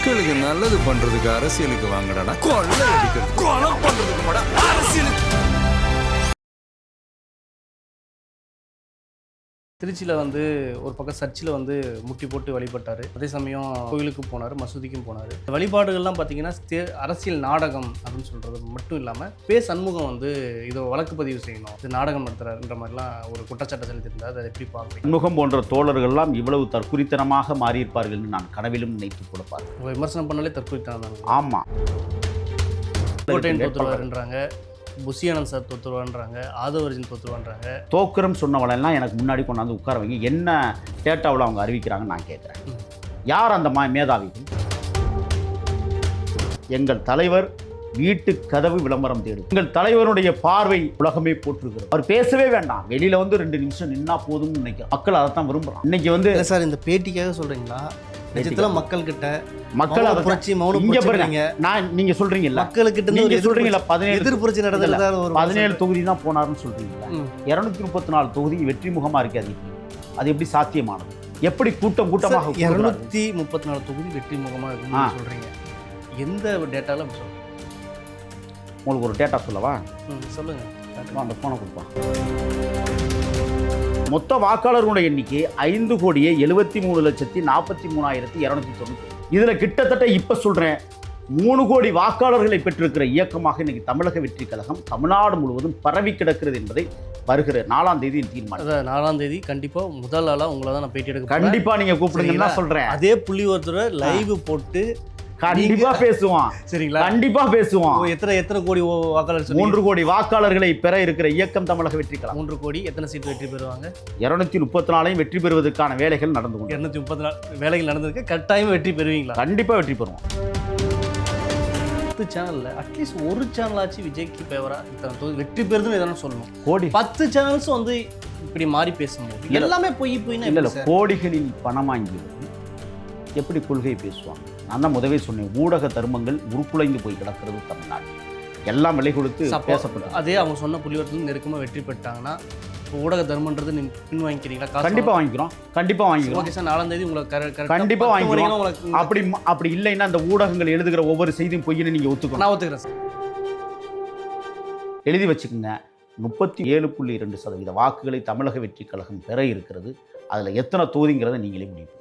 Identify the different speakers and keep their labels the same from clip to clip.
Speaker 1: மக்களுக்கு நல்லது பண்றதுக்கு அரசியலுக்கு வாங்கடா, கொள்ளை அடிக்கிறது கொலை பண்றதுக்கு மாடா அரசியலுக்கு.
Speaker 2: திருச்சியில் வந்து ஒரு பக்கம் சர்ச்சில் வந்து முட்டி போட்டு வழிபட்டார். அதே சமயம் கோயிலுக்கு போனார், மசூதிக்கும் போனார். வழிபாடுகள்லாம் பார்த்தீங்கன்னா அரசியல் நாடகம் அப்படின்னு சொல்கிறது மட்டும் இல்லாமல் சண்முகம் வந்து இதை வழக்கு பதிவு செய்யணும், இது நாடகம் நடத்துகிறாருன்ற மாதிரிலாம் ஒரு குற்றச்சாட்டை செலுத்தியிருந்தார். அதை எப்படி பார்ப்பீங்க?
Speaker 3: சண்முகம் போன்ற தோழர்கள்லாம் இவ்வளவு தற்குறித்தனமாக மாறியிருப்பார்கள் என்று நான் கனவிலும் நினைத்து கூட பார்த்தேன்.
Speaker 2: விமர்சனம் பண்ணாலே தற்குறித்தனம் தான்.
Speaker 3: ஆமாம்,
Speaker 2: கோட்டையன் தோற்றுவாருன்றாங்க, புஷியானந்த் சார் தோற்றுருவான்றாங்க, ஆதவர்ஜின் தோற்றுருவான்றாங்க.
Speaker 3: தோக்குறம் சொன்னவளெல்லாம் எனக்கு முன்னாடி கொண்டாந்து உட்கார வைங்க, என்ன டேட்டாவில் அவங்க அறிவிக்கிறாங்கன்னு நான் கேட்குறேன். யார் அந்த மேதாவிகள்? எங்கள் தலைவர் வீட்டு கதவு விளம்பரம் தேடும். எங்கள் தலைவருடைய பார்வை உலகமே போற்றுகிறது. அவர் பேசவே வேண்டாம், வெளியில வந்து 2 நிமிஷம் நின்னா போதும்னு நினைக்கிறோம். மக்கள் அதைத்தான் விரும்புகிறான். இன்னைக்கு வந்து
Speaker 2: சார் இந்த பேட்டிக்காக சொல்றீங்களா? நிஜத்துல மக்கள் கிட்ட
Speaker 3: மக்கள் அதை
Speaker 2: புரட்சி மௌனம் புரட்சிங்க.
Speaker 3: நான் நீங்க சொல்றீங்கல்ல,
Speaker 2: மக்களுக்கிட்ட
Speaker 3: நீங்க சொல்றீங்கல்ல 17
Speaker 2: எதிர் புரட்சி நடந்ததுல
Speaker 3: 17 தொகுதி தான் போனாருன்னு சொல்றீங்களா? 234 தொகுதி வெற்றி முகமா இருக்காது. அது எப்படி சாத்தியமானது? எப்படி கூட்டமாக
Speaker 2: 234 தொகுதி வெற்றி முகமா இருக்குன்னு சொல்றீங்க? எந்த டேட்டால சொல்றீங்க?
Speaker 3: உங்களுக்கு ஒரு டேட்டா சொல்லவா?
Speaker 2: சொல்லுங்க.
Speaker 3: அந்த போனை கொடுப்பா. மொத்த வாக்காளர்களுடைய எண்ணிக்கை 5,73,43,290. இதுல கிட்டத்தட்ட இப்ப சொல்றேன் 3 கோடி வாக்காளர்களை பெற்றிருக்கிற இயக்கமாக இன்னைக்கு தமிழக வெற்றி கழகம் தமிழ்நாடு முழுவதும் பரவி கிடக்கிறது என்பதை வருகிற 4ஆம் தேதி தீர்மானம்.
Speaker 2: 4ஆம் தேதி கண்டிப்பா முதல் ஆளா உங்களை தான் நான் பேட்டி எடுக்க
Speaker 3: கண்டிப்பா நீங்க கூப்பிடுங்கன்னா சொல்றேன்.
Speaker 2: அதே புள்ளி ஒருத்தர் லைவ் போட்டு
Speaker 3: கண்டிப்பா பேசுவான்.
Speaker 2: சரிங்களா?
Speaker 3: கண்டிப்பா பேசுவான்.
Speaker 2: எத்தனை கோடி வாக்காளர்?
Speaker 3: 3 கோடி வாக்காளர்களை பெற இருக்கிற இயக்கம் தமிழக வெற்றி கழகம்.
Speaker 2: 3 கோடி எத்தனை சீட் வெற்றி பெறுவாங்க?
Speaker 3: 234 வெற்றி பெறுவதற்கான வேலைகள் நடந்து கொண்டு
Speaker 2: 234 வேலைகள் நடந்திருக்கு. கட்டாயம் வெற்றி பெறுவீங்களா?
Speaker 3: கண்டிப்பா வெற்றி பெறுவோம்.
Speaker 2: 10 சேனல்ல அட்லீஸ்ட் ஒரு சேனல் ஆச்சு விஜய்க்கு பேவரா இத்தனை வெற்றி பெறுதுன்னு எதனா சொல்லணும்.
Speaker 3: கோடி
Speaker 2: 10 சேனல்ஸ் வந்து இப்படி மாறி பேசும்போது எல்லாமே போய்னா
Speaker 3: இல்ல கோடிகளில் பணம் வாங்கியது எப்படி கொள்கை பேசுவாங்க? நான் தான் முதவே சொன்னேன், ஊடக தர்மங்கள் உருக்குலைந்து போய் கிடக்கிறது தமிழ்நாடு. எல்லாம் விலை கொடுத்து பேசப்படும்.
Speaker 2: அதே அவங்க சொன்ன புள்ளிவரத்துல நெருக்கமாக வெற்றி பெற்றாங்கன்னா ஊடக தர்மன்றது நீங்க பின் வாங்கிக்கிறீங்களா?
Speaker 3: கண்டிப்பா வாங்கிக்கிறோம். கண்டிப்பா வாங்கிக்கிறோம்.
Speaker 2: ஓகே சார், 4ஆம் தேதி உங்களுக்கு
Speaker 3: கண்டிப்பா வாங்கிக்கிறோம். அப்படி இல்லைன்னா அந்த ஊடகங்கள் எழுதுகிற ஒவ்வொரு செய்தியும் பொய்ன்னு நீங்க ஒத்துக்கணும்.
Speaker 2: நான் ஒத்துக்கிறேன் சார்.
Speaker 3: எழுதி வச்சுக்கோங்க, 37.2% வாக்குகளை தமிழக வெற்றி கழகம் பெற இருக்கிறது. அதுல எத்தனை தொகுதிங்கிறத நீங்களே முடிவு.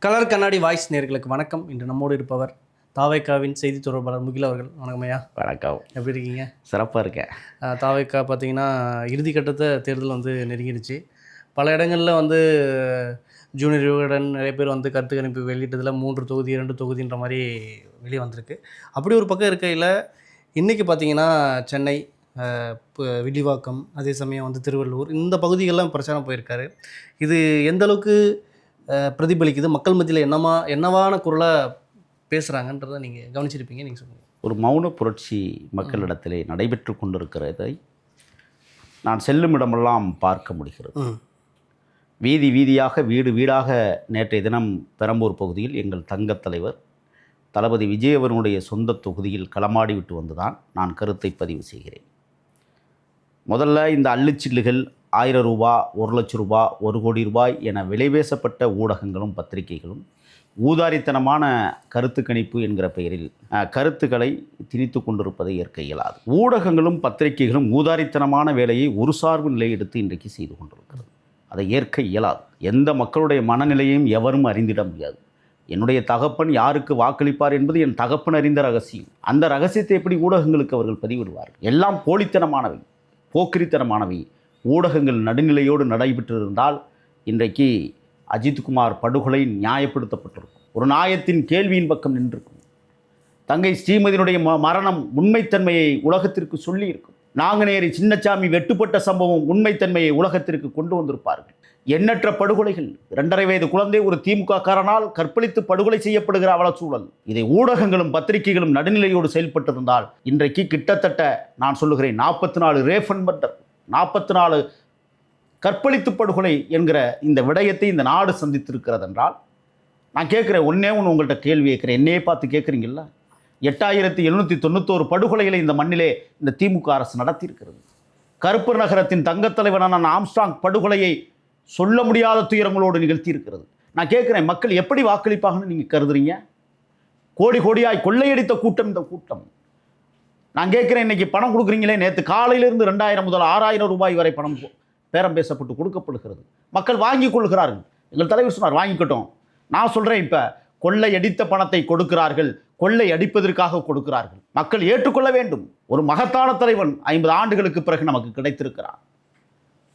Speaker 2: கலர் கண்ணாடி வாய்ஸ் நேயர்களுக்கு வணக்கம். இன்று நம்மோடு இருப்பவர் தாவேக்காவின் செய்தி தொடர்பாளர் முகில் அவர்கள். வணக்கம் ஐயா.
Speaker 3: வணக்கம்.
Speaker 2: எப்படி இருக்கீங்க?
Speaker 3: சிறப்பாக இருக்கேன்.
Speaker 2: தாவேக்கா பார்த்தீங்கன்னா இறுதிக்கட்டத்தை தேர்தல் வந்து நெருங்கிடுச்சு. பல இடங்களில் வந்து ஜூனியர் யுவகடன் நிறைய பேர் வந்து கருத்து கணிப்பு வெளியிட்டதில் 3 தொகுதி 2 தொகுதின்ற மாதிரி வெளியே வந்திருக்கு. அப்படி ஒரு பக்கம் இருக்கையில் இன்றைக்கி பார்த்தீங்கன்னா சென்னை, வில்லிவாக்கம், அதே சமயம் வந்து திருவள்ளூர், இந்த பகுதிகளெலாம் பிரச்சாரம் போயிருக்காரு. இது எந்த அளவுக்கு பிரதிபலிக்குது? மக்கள் மத்தியில் என்னவான குரலாக பேசுகிறாங்கன்றதை நீங்கள் கவனிச்சிருப்பீங்க, நீங்கள் சொல்லுங்கள்.
Speaker 3: ஒரு மௌன புரட்சி மக்களிடத்திலே நடைபெற்று கொண்டிருக்கிறதை நான் செல்லும் இடமெல்லாம் பார்க்க முடிகிறது. வீதி வீதியாக வீடு வீடாக நேற்றைய தினம் பெரம்பூர் பகுதியில் எங்கள் தங்கத் தலைவர் தளபதி விஜய் அவர்களுடைய சொந்த தொகுதியில் களமாடி விட்டு வந்துதான் நான் கருத்தை பதிவு செய்கிறேன். முதல்ல இந்த அள்ளுச்சில்லுகள் 1000 ரூபா, 1 லட்சம் ரூபா, 1 கோடி ரூபாய் என விலை பேசப்பட்ட ஊடகங்களும் பத்திரிகைகளும் ஊதாரித்தனமான கருத்து கணிப்பு என்கிற பெயரில் கருத்துக்களை திணித்து கொண்டிருப்பதை ஏற்க இயலாது. ஊடகங்களும் பத்திரிகைகளும் ஊதாரித்தனமான வேலையை ஒரு சார்பு நிலை எடுத்து இன்றைக்கு செய்து கொண்டிருக்கிறது. அதை ஏற்க இயலாது. எந்த மக்களுடைய மனநிலையையும் எவரும் அறிந்திட முடியாது. என்னுடைய தகப்பன் யாருக்கு வாக்களிப்பார் என்பது என் தகப்பன் அறிந்த ரகசியம். அந்த ரகசியத்தை எப்படி ஊடகங்களுக்கு அவர்கள் பதிவிடுவார்கள்? எல்லாம் போலித்தனமானவை, போக்கிரித்தனமானவை. ஊடகங்கள் நடுநிலையோடு நடைபெற்றிருந்தால் இன்றைக்கு அஜித்குமார் படுகொலை நியாயப்படுத்தப்பட்டிருக்கும். ஒரு நியாயத்தின் கேள்வியின் பக்கம் நின்றிருக்கும். தங்கை ஸ்ரீமதியினுடைய மரணம் உண்மைத்தன்மையை உலகத்திற்கு சொல்லியிருக்கும். நாங்குநேரி சின்னசாமி வெட்டுப்பட்ட சம்பவம் உண்மைத்தன்மையை உலகத்திற்கு கொண்டு வந்திருப்பார்கள். எண்ணற்ற படுகொலைகள். 2.5 வயது குழந்தை ஒரு திமுக காரனால் கற்பழித்து படுகொலை செய்யப்படுகிற அவல சூழல். இதை ஊடகங்களும் பத்திரிகைகளும் நடுநிலையோடு செயல்பட்டிருந்தால் இன்றைக்கு கிட்டத்தட்ட நான் சொல்லுகிறேன் 44 ரேப் அண்ட் மர்டர், 44 கற்பழித்து படுகொலை என்கிற இந்த விடயத்தை இந்த நாடு சந்தித்திருக்கிறது என்றால் நான் கேட்குறேன், ஒன்றே ஒன்று உங்கள்கிட்ட கேள்வி கேட்குறேன், என்னையே பார்த்து கேட்குறீங்களா? 8791 படுகொலைகளை இந்த மண்ணிலே இந்த திமுக அரசு நடத்தியிருக்கிறது. கருப்பர் நகரத்தின் தங்கத் தலைவனான ஆம்ஸ்ட்ராங் படுகொலையை சொல்ல முடியாத துயரங்களோடு நிகழ்த்தி இருக்கிறது. நான் கேட்குறேன், மக்கள் எப்படி வாக்களிப்பாங்கன்னு நீங்கள் கருதுறீங்க? கோடி கோடியாய் கொள்ளையடித்த கூட்டம் இந்த கூட்டம். நான் கேட்குறேன், இன்னைக்கு பணம் கொடுக்குறீங்களே, நேற்று காலையிலிருந்து 2000 முதல் 6000 ரூபாய் வரை பணம் பேரம் பேசப்பட்டு கொடுக்கப்படுகிறது. மக்கள் வாங்கி கொள்கிறார்கள். எங்கள் தலைவர் சொன்னார் வாங்கிக்கட்டும். நான் சொல்கிறேன், இப்போ கொள்ளை அடித்த பணத்தை கொடுக்கிறார்கள், கொள்ளை அடிப்பதற்காக கொடுக்கிறார்கள். மக்கள் ஏற்றுக்கொள்ள வேண்டும். ஒரு மகத்தான தலைவன் 50 ஆண்டுகளுக்கு பிறகு நமக்கு கிடைத்திருக்கிறார்.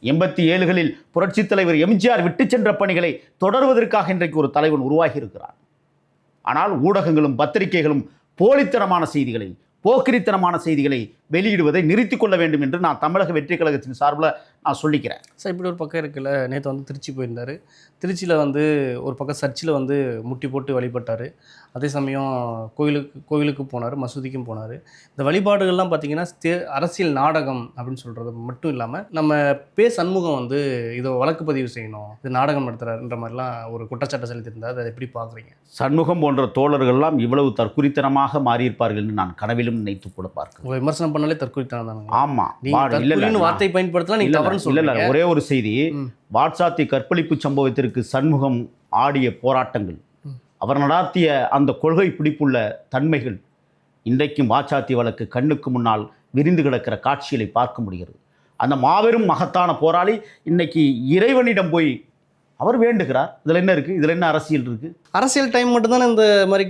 Speaker 3: 87களில் புரட்சித் தலைவர் எம்ஜிஆர் விட்டு சென்ற பணிகளை தொடர்வதற்காக இன்றைக்கு ஒரு தலைவன் உருவாகி இருக்கிறார். ஆனால் ஊடகங்களும் பத்திரிகைகளும் போலித்தனமான செய்திகளை, போக்கிரித்தனமான செய்திகளை வெளியிடுவதை நிறுத்திக் கொள்ள வேண்டும் என்று நான் தமிழக வெற்றி கழகத்தின் சார்பில் நான் சொல்லிக்கிறேன்.
Speaker 2: சார், இப்படி ஒரு பக்கம் இருக்குல்ல, நேற்று வந்து திருச்சி போயிருந்தார். திருச்சியில் வந்து ஒரு பக்கம் சர்ச்சில் வந்து முட்டி போட்டு வழிபட்டார். அதே சமயம் கோயிலுக்கு போனார், மசூதிக்கும் போனார். இந்த வழிபாடுகள்லாம் பார்த்திங்கன்னா அரசியல் நாடகம் அப்படின்னு சொல்கிறது மட்டும் இல்லாமல் நம்ம சண்முகம் வந்து இதை வழக்கு பதிவு செய்யணும், இது நாடகம் நடத்துகிறாருன்ற மாதிரிலாம் ஒரு குற்றச்சாட்டை செலுத்தியிருந்தார். அதை எப்படி பார்க்குறீங்க?
Speaker 3: சண்முகம் போன்ற தோழர்கள்லாம் இவ்வளவு தற்குறித்தனமாக மாறியிருப்பார்கள் என்று நான் கனவிலும் நினைத்து கூட பார்க்கிறேன்.
Speaker 2: உங்களை விமர்சனம் பண்ணாலே தற்குறித்தனம் தானே?
Speaker 3: ஆமாம்,
Speaker 2: வார்த்தை பயன்படுத்தலாம்.
Speaker 3: இல்லை, ஒரே ஒரு செய்தி. வாட்சாத்தி கற்பழிப்பு சம்பவத்திற்கு சண்முகம் ஆடிய போராட்டங்கள், அவர் நடாத்திய அந்த கொள்கை பிடிப்புள்ள தன்மைகள் இன்றைக்கும் வாச்சாத்தி வழக்கு கண்ணுக்கு முன்னால் விரிந்து கிடக்கிற காட்சிகளை பார்க்க முடிகிறது. அந்த மாபெரும் மகத்தான போராளி இன்னைக்கு இறைவனிடம் போய் அவர் வேண்டுகிறார். இதில் என்ன இருக்குது? இதில் என்ன அரசியல் இருக்குது?
Speaker 2: அரசியல் டைம் மட்டும்தானே இந்த மாதிரி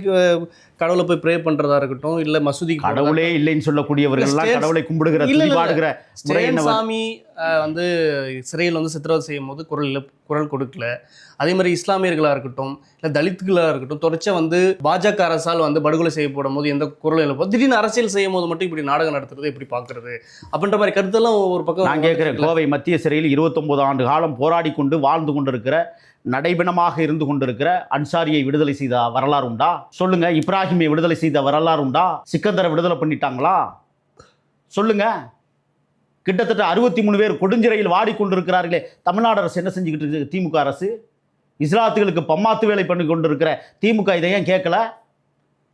Speaker 2: கடவுளை போய் ப்ரே பண்ணுறதா இருக்கட்டும், இல்லை மசூதி
Speaker 3: கடவுளே இல்லைன்னு சொல்லக்கூடியவர்கள்லாம் கடவுளை கும்பிடுகிற துதிபாடுகிற
Speaker 2: சாமி வந்து சிறையில் வந்து சித்திரவதை செய்யும் போது குரல் கொடுக்கல. அதே மாதிரி இஸ்லாமியர்களாக இருக்கட்டும், இல்லை தலித்துகளாக இருக்கட்டும், தொடர்ச்சியாக வந்து பாஜக அரசால் வந்து படுகொலை செய்யப்படும் போது எந்த குரலும் இல்லை. திடீர்னு அரசியல் செய்யும் போது மட்டும் இப்படி நாடகம் நடத்துறது எப்படி பார்க்குறது அப்படின்ற மாதிரி கருத்தெல்லாம் ஒரு பக்கம்
Speaker 3: நான் கேட்குறேன். கோவை மத்திய சிறையில் 29 ஆண்டு காலம் போராடி கொண்டு வாழ்ந்து கொண்டிருக்கிற, நடைபெணமாக இருந்து கொண்டிருக்கிற அன்சாரியை விடுதலை செய்த வரலாறு உண்டா? சொல்லுங்க. இப்ராஹிமை விடுதலை செய்த வரலாறு உண்டா? சிக்கந்தரை விடுதலை பண்ணிட்டாங்களா? சொல்லுங்க. கிட்டத்தட்ட 63 பேர் கொடுஞ்சிறையில் வாடிக்கொண்டிருக்கிறார்களே, தமிழ்நாடு அரசு என்ன செஞ்சுக்கிட்டு இருக்கு? திமுக அரசு இஸ்லாத்துகளுக்கு பம்மாத்து வேலை பண்ணி கொண்டிருக்கிற திமுக இதை ஏன் கேட்கல?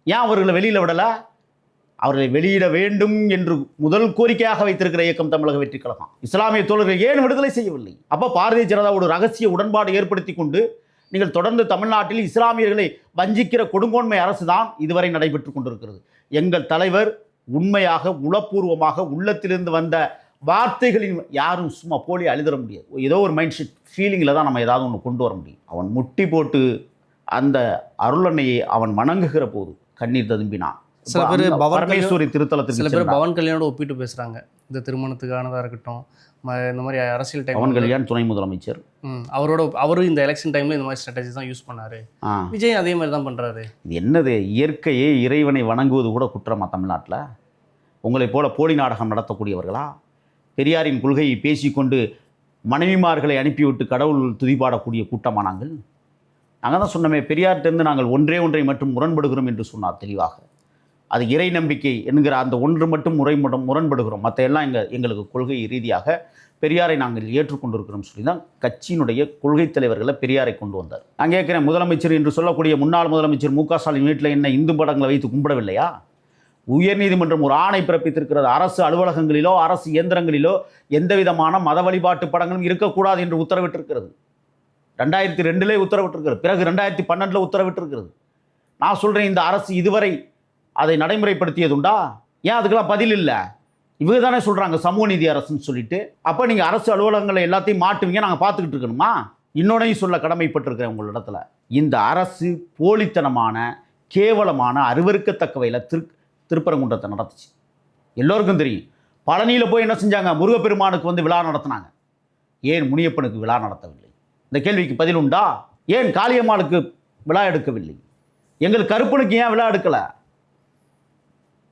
Speaker 3: ஏன் அவர்களை வெளியில் விடலை? அவர்களை வெளியிட வேண்டும் என்று முதல் கோரிக்கையாக வைத்திருக்கிற இயக்கம் தமிழக வெற்றி கழகம். இஸ்லாமிய தோழர்கள் ஏன் விடுதலை செய்யவில்லை? அப்போ பாரதிய ஜனதாவோட ரகசிய உடன்பாடு ஏற்படுத்தி கொண்டு நீங்கள் தொடர்ந்து தமிழ்நாட்டில் இஸ்லாமியர்களை வஞ்சிக்கிற கொடுங்கோன்மை அரசு தான் இதுவரை நடைபெற்று கொண்டிருக்கிறது. எங்கள் தலைவர் உண்மையாக உளப்பூர்வமாக உள்ளத்திலிருந்து வந்த வார்த்தைகளின் யாரும் சும்மா போலி அழுதற முடியாது. ஏதோ ஒரு மைண்ட் செட் ஃபீலிங்கில் தான் நம்ம ஏதாவது ஒன்று கொண்டு வர முடியும். அவன் முட்டி போட்டு அந்த அருளன்னையை அவன் வணங்குகிற போது கண்ணீர் ததும்பினான்.
Speaker 2: சில பேர்
Speaker 3: பரமேஸ்வரி திருத்தலத்துக்கு, சில பேர்
Speaker 2: பவன் கல்யாணோட ஒப்பிட்டு பேசுகிறாங்க. இந்த திருமணத்துக்கானதாக இருக்கட்டும், இந்த மாதிரி அரசியல் டைம்.
Speaker 3: பவன் கல்யாண் துணை முதலமைச்சர்,
Speaker 2: அவரும் இந்த எலெக்ஷன் டைமில் இந்த மாதிரி ஸ்ட்ராட்டஜி தான் யூஸ் பண்ணார். விஜய் அதே மாதிரி தான் பண்ணுறாரு.
Speaker 3: இது என்னது? இயற்கையே இறைவனை வணங்குவது கூட குற்றமா தமிழ்நாட்டில்? உங்களைப் போல போலி நாடகம் நடத்தக்கூடியவர்களா? பெரியாரின் கொள்கையை பேசிக்கொண்டு மனைவிமார்களை அனுப்பிவிட்டு கடவுள் துதிபாடக்கூடிய கூட்டமா நாங்கள்? தான் சொன்னோமே, பெரியார்கிட்டருந்து நாங்கள் ஒன்றை மட்டும் முரண்படுகிறோம் என்று சொன்னார் தெளிவாக. அது இறை நம்பிக்கை என்கிற அந்த ஒன்று மட்டும் முரண்படுகிறோம், மற்ற எல்லாம் எங்களுக்கு கொள்கை ரீதியாக பெரியாரை நாங்கள் ஏற்றுக்கொண்டிருக்கிறோம் சொல்லி தான் கட்சியினுடைய கொள்கை தலைவர்களை பெரியாரை கொண்டு வந்தார். நான் கேட்குறேன், முதலமைச்சர் என்று சொல்லக்கூடிய முன்னாள் முதலமைச்சர் மு.க. ஸ்டாலின் வீட்டில் என்ன இந்து படங்களை வைத்து கும்பிடவில்லையா? உயர்நீதிமன்றம் ஒரு ஆணை பிறப்பித்திருக்கிறது. அரசு அலுவலகங்களிலோ அரசு இயந்திரங்களிலோ எந்த விதமான மத வழிபாட்டு படங்களும் இருக்கக்கூடாது என்று உத்தரவிட்டிருக்கிறது. 2002 உத்தரவிட்டிருக்கிறது. பிறகு 2012 உத்தரவிட்டிருக்கிறது. நான் சொல்கிறேன், இந்த அரசு இதுவரை அதை நடைமுறைப்படுத்தியதுண்டா? ஏன் அதுக்கெல்லாம் பதில் இல்லை? இவங்க தானே சொல்கிறாங்க சமூக நீதி அரசுன்னு சொல்லிட்டு. அப்போ நீங்கள் அரசு அலுவலகங்களை எல்லாத்தையும் மாட்டுவீங்க, நாங்கள் பார்த்துக்கிட்டு இருக்கணுமா? இன்னொன்னையும் சொல்ல கடமைப்பட்டிருக்கிறேன் உங்களிடத்துல. இந்த அரசு போலித்தனமான, கேவலமான, அருவருக்கத்தக்க வகையில் திருப்பரங்குன்றத்தை நடத்துச்சு. எல்லோருக்கும் தெரியும். பழனியில் போய் என்ன செஞ்சாங்க? முருகப்பெருமானுக்கு வந்து விழா நடத்தினாங்க. ஏன் முனியப்பனுக்கு விழா நடத்தவில்லை? இந்த கேள்விக்கு பதில் உண்டா? ஏன் காளியம்மாளுக்கு விழா எடுக்கவில்லை? எங்கள் கருப்பனுக்கு ஏன் விழா எடுக்கலை?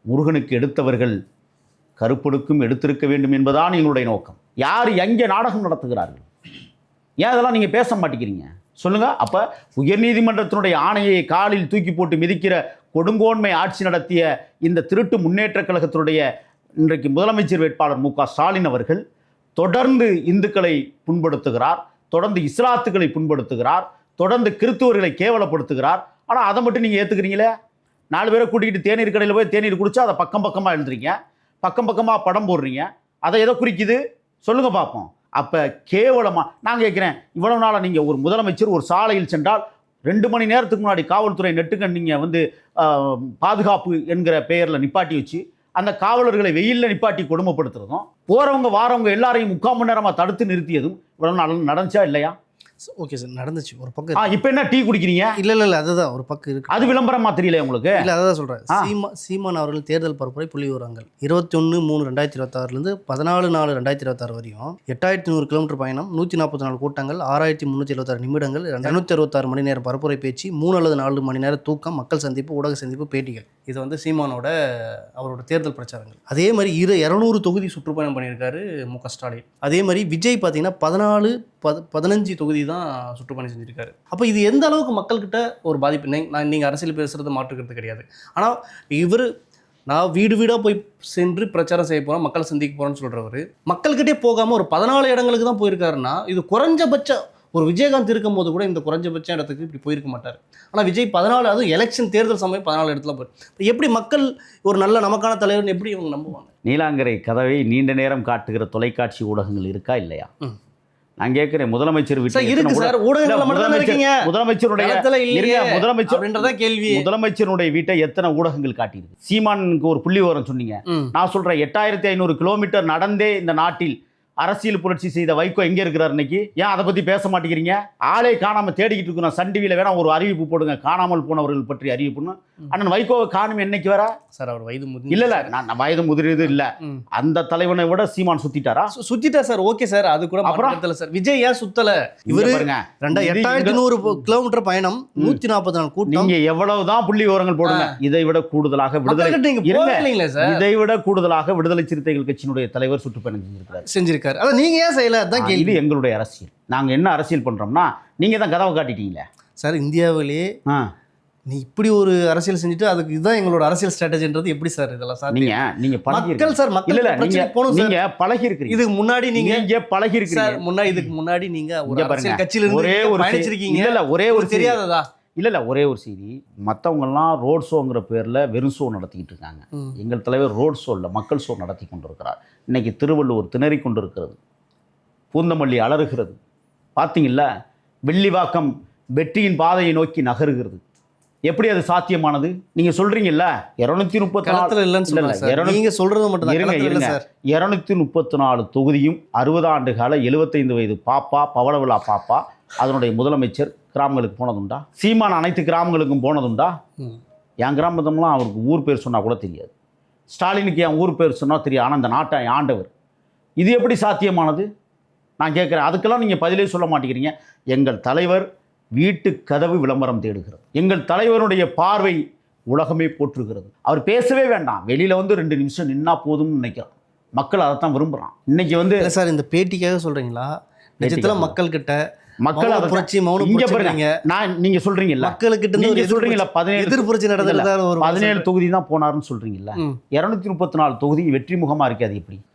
Speaker 3: முருகனுக்கு எடுத்தவர்கள் கருப்பனுக்கும் எடுத்திருக்க வேண்டும் என்பதான் எங்களுடைய நோக்கம். யார் எங்கே நாடகம் நடத்துகிறார்கள்? ஏன் அதெல்லாம் நீங்கள் பேச மாட்டேங்கிறீங்க? சொல்லுங்கள். அப்போ உயர்நீதிமன்றத்தினுடைய ஆணையை காலில் தூக்கி போட்டு மிதிக்கிற கொடுங்கோன்மை ஆட்சி நடத்திய இந்த திருட்டு முன்னேற்ற கழகத்தினுடைய இன்றைக்கு முதலமைச்சர் வேட்பாளர் மு.க. ஸ்டாலின் அவர்கள் தொடர்ந்து இந்துக்களை புண்படுத்துகிறார், தொடர்ந்து இஸ்லாத்துக்களை புண்படுத்துகிறார், தொடர்ந்து கிறிஸ்துவர்களை கேவலப்படுத்துகிறார். ஆனால் அதை மட்டும் நீங்கள் ஏற்றுக்கிறீங்களே? 4 பேரை கூட்டிக்கிட்டு தேநீர் கடையில் போய் தேநீர் குடித்தா அதை பக்கமாக எழுதுறீங்க, பக்கமாக படம் போடுறீங்க. அதை எதை குறிக்குது? சொல்லுங்க பார்ப்போம். அப்போ கேவலமாக நான் கேட்குறேன், இவ்வளவு நாளாக நீங்கள் ஒரு முதலமைச்சர் ஒரு சாலையில் சென்றால் 2 மணி நேரத்துக்கு முன்னாடி காவல்துறை நெட்டுக்கண் நீங்கள் வந்து பாதுகாப்பு என்கிற பெயரில் நிப்பாட்டி வச்சு அந்த காவலர்களை வெயிலில் நிப்பாட்டி கொடுமைப்படுத்துறதும், போகிறவங்க வாரவங்க எல்லாரையும் 3/4 மணி நேரமாக தடுத்து நிறுத்தியதும் இவ்வளவு நாள் நடந்துச்சா இல்லையா?
Speaker 2: ஓகே சார், நடந்துச்சு ஒரு பக்கம்.
Speaker 3: இப்போ என்ன டீ குடிக்கிறீங்க?
Speaker 2: இல்லை அதுதான் ஒரு பக்கம் இருக்கு.
Speaker 3: அது விளம்பரமா தெரியல உங்களுக்கு?
Speaker 2: இல்லை அதான் சொல்கிறேன். சீமான் அவர்கள் தேர்தல் பரப்புரை புள்ளி விவரங்கள் 21/3/2026 14/4/2026 வரையும் 8100 கிலோமீட்டர் பயணம், 144 கூட்டங்கள், 6376 நிமிடங்கள், 266 மணி நேரம் பரப்புரை பேச்சு, 3 அல்லது 4 மணி நேரம் தூக்கம், மக்கள் சந்திப்பு, ஊடக சந்திப்பு, பேட்டிகள். இது வந்து சீமானோட அவரோட தேர்தல் பிரச்சாரங்கள். அதே மாதிரி 200 தொகுதி சுற்றுப்பயணம் பண்ணியிருக்காரு மு.க. ஸ்டாலின். அதே மாதிரி விஜய் பார்த்தீங்கன்னா 15 தொகுதி தான் சுற்றுப்பயணம் செஞ்சுருக்காரு. அப்போ இது எந்த அளவுக்கு மக்கள்கிட்ட ஒரு பாதிப்பு? நீங்கள் அரசியல் பேசுகிறது மாற்றுக்கிறது கிடையாது. ஆனால் இவர் நான் வீடு வீடாக போய் சென்று பிரச்சாரம் செய்ய போகிறேன், மக்களை சந்திக்க போகிறேன்னு சொல்கிறவர் மக்கள்கிட்டே போகாமல் ஒரு 14 இடங்களுக்கு தான் போயிருக்காருன்னா, இது குறைஞ்சபட்ச ஒரு விஜயகாந்த் இருக்கும் போது கூட இந்த குறைஞ்சபட்ச இடத்துக்கு இப்படி போயிருக்க மாட்டார். ஆனால் விஜய் 14, அதுவும் எலெக்ஷன் தேர்தல் சமயம் 14 இடத்துல போயிரு. எப்படி மக்கள் ஒரு நல்ல நமக்கான தலைவர்னு எப்படி இவங்க நம்புவாங்க?
Speaker 3: நீலாங்கரை கதவை நீண்ட நேரம் காட்டுகிற தொலைக்காட்சி ஊடகங்கள் இருக்கா இல்லையா? நான் கேட்கிறேன், முதலமைச்சர் முதலமைச்சருடைய வீட்டை எத்தனை ஊடகங்கள் காட்டியிருக்கு? சீமானுக்கு ஒரு புள்ளி விவரம் சொன்னீங்க. நான் சொல்றேன் 8500 கிலோமீட்டர் நடந்தே இந்த நாட்டில் அரசியல் புரட்சி செய்த வைகோ எங்க இருக்கிறார் இன்னைக்கு? ஏன் அதை பத்தி பேச மாட்டேங்கிறீங்க? ஆளே காணாம தேடிக்கிட்டு இருக்கோம். சன் டிவியில வேணா ஒரு அறிவிப்பு போடுங்க, காணாமல் போனவர்கள் பற்றி அறிவிப்புன்னு. அண்ணன் வைகோவை காணும் என்னைக்கு வர சார்? அவர் வயது முதிர் இல்ல நான் வயது முதிர்றது இல்ல, அந்த தலைவனை விட சீமான் சுத்திட்டாரா?
Speaker 2: சுத்திட்டார் சார். ஓகே சார், அது கூட அப்புறம் சார் விஜய் ஏன் சுத்தல? இவரு 8100 கிலோமீட்டர் பயணம், 144 கூட்டம்.
Speaker 3: நீங்க எவ்வளவுதான் புள்ளி விவரங்கள் போடுங்க, இதை விட கூடுதலாக இதை விட கூடுதலாக விடுதலை சிறுத்தைகள் கட்சியினுடைய தலைவர் சுற்றுப்பயணம்
Speaker 2: செஞ்சிருக்காரு. அத நீங்க ஏன் செய்யல? அதான் கேள்வி.
Speaker 3: இது எங்களுடைய அரசியல். நாங்க என்ன அரசியல் பண்றோம்னா, நீங்க தான் கதவை காட்டிட்டீங்களே
Speaker 2: சார். இந்தியாவிலே நீ இப்படி ஒரு அரசியல் செஞ்சுட்டு அதுக்கு இதுதான் எங்களோட அரசியல் ஸ்ட்ராட்டஜின்றது எப்படி சார் இதெல்லாம் சார்?
Speaker 3: நீங்க
Speaker 2: மக்கள் சார் மக்கள்
Speaker 3: இல்ல நீங்க பழகி இருக்கீங்க.
Speaker 2: இதுக்கு முன்னாடி நீங்க
Speaker 3: பழகி இருக்கீங்க
Speaker 2: சார். முன்னாடி இதுக்கு முன்னாடி நீங்க ஒரு அரசியல் கட்சியில இருந்து
Speaker 3: ஒரே ஒரு
Speaker 2: பயணிச்சிருக்கீங்க.
Speaker 3: இல்ல ஒரே ஒரு
Speaker 2: தெரியாததா?
Speaker 3: இல்ல ஒரே ஒரு செய்தி. மற்றவங்கெல்லாம் ரோட் ஷோங்கிற பேரில் வெறும் ஷோ நடத்திக்கிட்டு இருக்காங்க. எங்கள் தலைவர் ரோட் ஷோ இல்லை, மக்கள் ஷோ நடத்தி கொண்டிருக்கிறார். இன்னைக்கு திருவள்ளுவர் திணறி கொண்டிருக்கிறது, பூந்தமல்லி அலறுகிறது. பார்த்தீங்கல்ல, வெள்ளிவாக்கம் வெற்றியின் பாதையை நோக்கி நகருகிறது. எப்படி அது சாத்தியமானது? நீங்க சொல்றீங்கல்ல 234
Speaker 2: நீங்க சொல்றது மட்டும் தான்.
Speaker 3: 234 தொகுதியும் 60 ஆண்டு கால 75 வயது பாப்பா பவளவிழா பாப்பா அதனுடைய முதலமைச்சர் கிராமங்களுக்கு போனதுண்டா? சீமான் அனைத்து கிராமங்களுக்கும் போனதுண்டா? என் கிராமத்தம்லாம் அவருக்கு ஊர் பேர் சொன்னால் கூட தெரியாது. ஸ்டாலினுக்கு என் ஊர் பேர் சொன்னால் தெரியும். ஆனால் அந்த நாட்டை ஆண்டவர். இது எப்படி சாத்தியமானது? நான் கேட்குறேன். அதுக்கெல்லாம் நீங்கள் பதிலே சொல்ல மாட்டேங்கிறீங்க. எங்கள் தலைவர் வீட்டு கதவு விளம்பரம் தேடுகிறது. எங்கள் தலைவருடைய பார்வை உலகமே போற்றுகிறது. அவர் பேசவே வேண்டாம், வெளியில் வந்து 2 நிமிஷம் நின்னா போதும்னு நினைக்கிறோம். மக்கள் அதைத்தான் விரும்புகிறான். இன்னைக்கு வந்து
Speaker 2: சார் இந்த பேட்டிக்காக சொல்கிறீங்களா? நிஜத்தில் மக்கள்கிட்ட மக்கள் அதை புரட்சி மௌனம்
Speaker 3: இங்க பாருங்க. நான் நீங்க சொல்றீங்கல்ல
Speaker 2: மக்களுக்கிட்ட
Speaker 3: நீங்க சொல்றீங்கல்ல 17
Speaker 2: எதிர்ப்புரட்சி நடந்ததுல ஒரு
Speaker 3: 17 தொகுதி தான் போனாருன்னு சொல்றீங்கல்ல. 234 தொகுதி வெற்றி முகமா இருக்கு.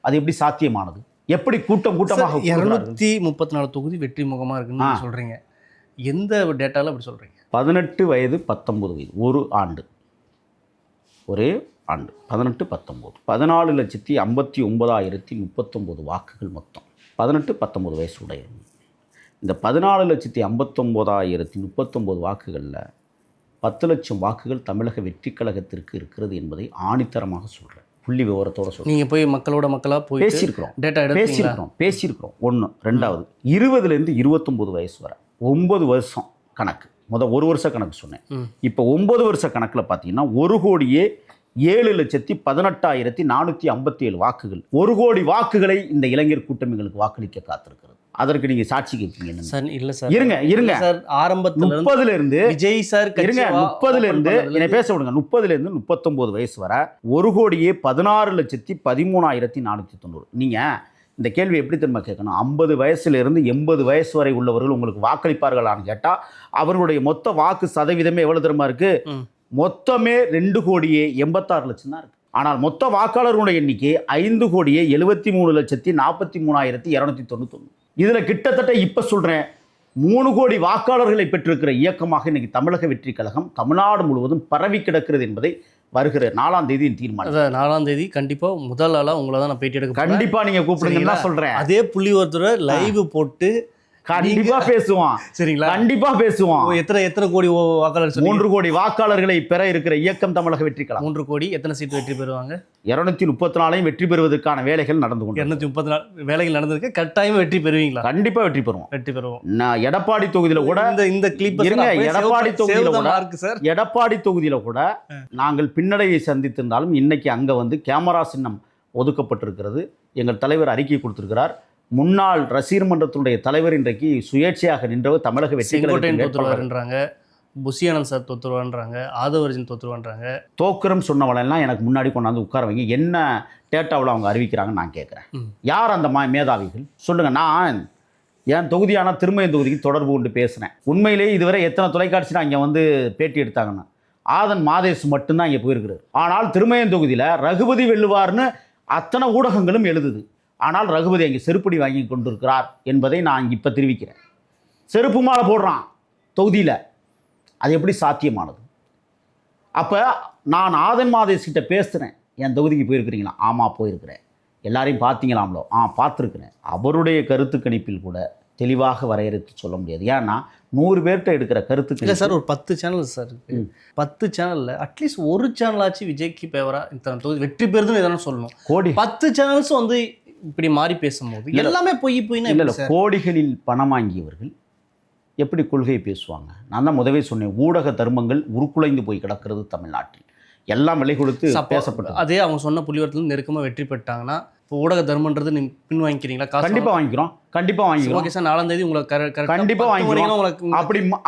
Speaker 3: அது எப்படி சாத்தியமானது? எப்படி கூட்டமாக
Speaker 2: 234 தொகுதி வெற்றி முகமா இருக்குன்னு சொல்றீங்க? எந்த டேட்டால அப்படி சொல்றீங்க?
Speaker 3: 18 வயது 19 வயது ஒரு ஆண்டு, ஒரே ஆண்டு 18 19 14,59,039 வாக்குகள் மொத்தம். 18 19 வயசு உடைய இந்த 14,59,039 வாக்குகளில் 10 லட்சம் வாக்குகள் தமிழக வெற்றி கழகத்திற்கு இருக்கிறது என்பதை ஆணித்தரமாக சொல்கிறேன். புள்ளி விவரத்தோட சொல்கிறேன்.
Speaker 2: நீங்கள் போய் மக்களோட போய்
Speaker 3: பேசியிருக்கிறோம், பேசியிருக்கிறோம். ஒன்று. ரெண்டாவது 20லேருந்து 29 வயசு வரை 9 வருஷம் கணக்கு. ஒரு வருஷ கணக்கு சொன்னேன். இப்போ 9 வருஷ கணக்கில் பார்த்தீங்கன்னா 1,07,18,457 வாக்குகள். 1 கோடி வாக்குகளை இந்த இளைஞர் கூட்டமைகளுக்கு வாக்களிக்க காத்திருக்கிறது. அதற்கு நீங்க சாட்சி கேட்பீங்க
Speaker 2: சார்? இல்ல சார்,
Speaker 3: இருங்க
Speaker 2: சார். ஆரம்பத்துல
Speaker 3: 30ல இருந்து
Speaker 2: விஜய் சார்
Speaker 3: இருங்க 30ல இருந்து என்னை பேச விடுங்க. 30ல இருந்து 39 வயசு வரை 1,16,13,490. நீங்க இந்த கேள்வி எப்படி தெரியுமா கேட்கணும்? 50 வயசுல இருந்து 80 வயசு வரை உள்ளவர்கள் உங்களுக்கு வாக்களிப்பார்களான்னு கேட்டா அவர்களுடைய மொத்த வாக்கு சதவீதமே எவ்வளவு தெரியுமா இருக்கு? மொத்தமே 2,86,00,000 தான் இருக்கு. ஆனால் மொத்த வாக்காளர்களுடைய எண்ணிக்கை 5,73,43,291. இதில் கிட்டத்தட்ட இப்போ சொல்கிறேன் 3 கோடி வாக்காளர்களை பெற்றிருக்கிற இயக்கமாக இன்னைக்கு தமிழக வெற்றி கழகம் தமிழ்நாடு முழுவதும் பரவி கிடக்கிறது என்பதை வருகிற 4ஆம் தேதி தீர்மானம்.
Speaker 2: அதான் 4ஆம் தேதி கண்டிப்பாக முதல் ஆளாக உங்களை தான் நான் பேட்டி எடுக்க போறேன்.
Speaker 3: கண்டிப்பா நீங்க கூப்பிடுங்கன்னு தான் சொல்றேன்.
Speaker 2: அதே புள்ளி ஒருத்தர் லைவ் போட்டு
Speaker 3: கண்டிப்பா பேசுவான்.
Speaker 2: சரிங்களா?
Speaker 3: கண்டிப்பா பேசுவான்.
Speaker 2: எத்தனை கோடி வாக்காளர் சொன்னீங்க?
Speaker 3: 3 கோடி வாக்காளர்களை பெற இருக்கிற இயக்கம் தமிழக வெற்றி கழகம்.
Speaker 2: 3 கோடி எத்தனை சீட் வெற்றி பெறுவாங்க?
Speaker 3: 234 வெற்றி பெறுவதற்கான வேலைகள் நடந்து கொண்டு
Speaker 2: 234 வேலைகள் நடந்திருக்கு. கட்டாயமா வெற்றி பெறுவீங்களா?
Speaker 3: கண்டிப்பா வெற்றி பெறுவோம்.
Speaker 2: வெற்றி பெறுவோம்.
Speaker 3: நான் எடப்பாடி தொகுதியில கூட
Speaker 2: இந்த கிளிப்
Speaker 3: இருங்க, எடப்பாடி தொகுதியில கூட
Speaker 2: சார்,
Speaker 3: எடப்பாடி தொகுதியில கூட நாங்கள் பின்னடைவை சந்தித்திருந்தாலும் இன்னைக்கு அங்க வந்து கேமரா சின்னம் ஒதுக்கப்பட்டிருக்கிறது. எங்கள் தலைவர் அறிக்கை கொடுத்திருக்கிறார். முன்னாள் ரசிகர் மன்றத்தினுடைய தலைவர் இன்றைக்கு சுயேட்சையாக நின்றவர் தமிழக வெற்றி கழகத்தின்
Speaker 2: தோத்துருவாருன்றாங்க, புஷியானந்த் சார் தோத்துருவான்றாங்க, ஆதவர்ஜன் தோத்துருவான்றாங்க.
Speaker 3: தோக்குறம் சொன்னவளெல்லாம் எனக்கு முன்னாடி கொண்டாந்து உட்கார வைங்க. என்ன டேட்டாவில் அவங்க அறிவிக்கிறாங்கன்னு நான் கேட்குறேன். யார் அந்த மேதாவிகள் சொல்லுங்கள். நான் என் தொகுதியான திருமயம் தொகுதிக்கு தொடர்பு கொண்டு பேசுகிறேன். உண்மையிலேயே இதுவரை எத்தனை தொலைக்காட்சி நான் இங்கே வந்து பேட்டி எடுத்தாங்கன்னு ஆதன் மாதேஷ் மட்டும்தான் இங்கே போயிருக்கிறார். ஆனால் திருமயம் தொகுதியில் ரகுபதி வெல்லுவார்னு அத்தனை ஊடகங்களும் எழுதுது. ஆனால் ரகுபதி அங்கே செருப்படி வாங்கி கொண்டிருக்கிறார் என்பதை நான் இப்போ தெரிவிக்கிறேன். செருப்பு மாலை போடுறான் தொகுதியில். அது எப்படி சாத்தியமானது? அப்போ நான் ஆதன் மாதேஷ் கிட்ட பேசுகிறேன். என் தொகுதிக்கு போயிருக்கிறீங்களா? ஆமாம் போயிருக்கிறேன். எல்லாரையும் பார்த்தீங்களாம்லோ? பார்த்துருக்குறேன். அவருடைய கருத்து கணிப்பில் கூட தெளிவாக வரையறுத்து சொல்ல முடியாது. ஏன்னா 100 பேர்கிட்ட எடுக்கிற கருத்து
Speaker 2: இல்லை சார், ஒரு 10 சேனல் சார் இருக்குது. 10 சேனலில் அட்லீஸ்ட் ஒரு சேனலாச்சு விஜய்க்கு பேவரா இத்தனை தொகுதி வெற்றி பெறுதுன்னு எதனா சொல்லணும். கோடி 10 சேனல்ஸ் வந்து இப்படி மாறி பேசும்போது எல்லாமே போயின்னா
Speaker 3: இல்லை, கோடிகளில் பணம் வாங்கியவர்கள் எப்படி கொள்கை பேசுவாங்க? நான் தான் முதவே சொன்னேன், ஊடக தர்மங்கள் உருக்குலைந்து போய் கிடக்கிறது தமிழ்நாட்டில். எல்லாம் விலை கொடுத்து பேசப்பட்டது.
Speaker 2: அதே அவங்க சொன்ன புள்ளிவரத்தில் நெருக்கமாக வெற்றி பெற்றாங்கன்னா இப்போ ஊடக தர்மன்றது நீங்கள் பின் வாங்கிக்கிறீங்களா?
Speaker 3: கண்டிப்பாக வாங்கிக்கிறோம். கண்டிப்பாக வாங்கிக்கிறோம்.
Speaker 2: ஓகே சார், 4ஆம் தேதி உங்களுக்கு
Speaker 3: கண்டிப்பாக வாங்கிக்கிறோம். உங்களுக்கு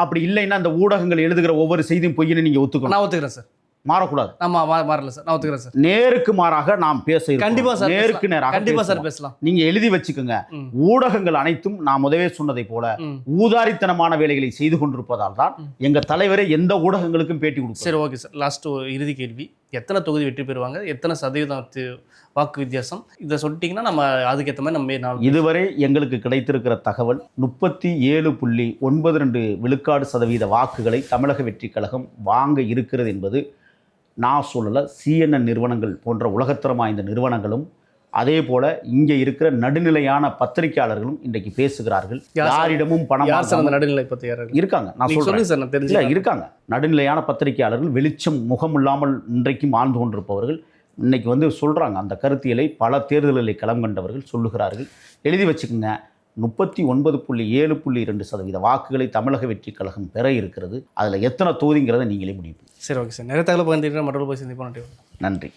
Speaker 3: அப்படி இல்லைன்னா அந்த ஊடகங்கள் எழுதுகிற ஒவ்வொரு செய்தியும் பொய்ன்னு நீங்கள் ஒத்துக்கணும்.
Speaker 2: நான் ஒத்துக்கிறேன் சார்.
Speaker 3: மாறக்கூடாது.
Speaker 2: ஆமாம், மாறல சார், நான் ஒத்துக்கிறேன் சார்.
Speaker 3: நேருக்கு மாறாக நாம் பேச
Speaker 2: கண்டிப்பாக சார்,
Speaker 3: நேருக்கு நேராக
Speaker 2: கண்டிப்பாக சார் பேசலாம்.
Speaker 3: நீங்க எழுதி வச்சுக்கோங்க. ஊடகங்கள் அனைத்தும் நான் முதவே சொன்னதை போல ஊதாரித்தனமான வேலைகளை செய்து கொண்டிருப்பதால் தான் எங்க தலைவரை எந்த ஊடகங்களுக்கும் பேட்டி கொடுக்கும்.
Speaker 2: சரி, ஓகே சார். லாஸ்ட் ஒரு இறுதி கேள்வி, எத்தனை தொகுதி வெற்றி பெறுவாங்க? எத்தனை சதவீதம் வாக்கு வித்தியாசம்? இதை சொல்லிட்டீங்கன்னா நம்ம அதுக்கேற்ற மாதிரி நம்ம
Speaker 3: இதுவரை எங்களுக்கு கிடைத்திருக்கிற தகவல் 37.92 விழுக்காடு சதவீத வாக்குகளை தமிழக வெற்றி கழகம் வாங்க இருக்கிறது என்பது நான் சொல்லலை. CNN நிறுவனங்கள் போன்ற உலகத்தரம் வாய்ந்த நிறுவனங்களும் அதே போல இங்கே இருக்கிற நடுநிலையான பத்திரிகையாளர்களும் இன்றைக்கு பேசுகிறார்கள். யாரிடமும் பணம்
Speaker 2: நடுநிலை பத்திரிகையாளர்கள்
Speaker 3: இருக்காங்க. நான் சொல்றேன் சார், நான் தெரியல இருக்காங்க. நடுநிலையான பத்திரிகையாளர்கள் வெளிச்சம் முகம் இல்லாமல் இன்றைக்கும் ஆழ்ந்து கொண்டிருப்பவர்கள் இன்னைக்கு வந்து சொல்றாங்க. அந்த கருத்தியலை பல தேர்தல்களை களம் கண்டவர்கள் சொல்லுகிறார்கள். எழுதி வச்சுக்கோங்க. 39.7.2% வாக்குகளை தமிழக வெற்றி கழகம் பெற இருக்கிறது. அதில் எத்தனை தொகுதிங்கிறத நீங்களே முடிவு.
Speaker 2: சரி, ஓகே சார். நிறைய தகவல் பகிர்ந்துக்கிற மற்றொரு போய் சந்திப்போம்.
Speaker 3: நன்றி.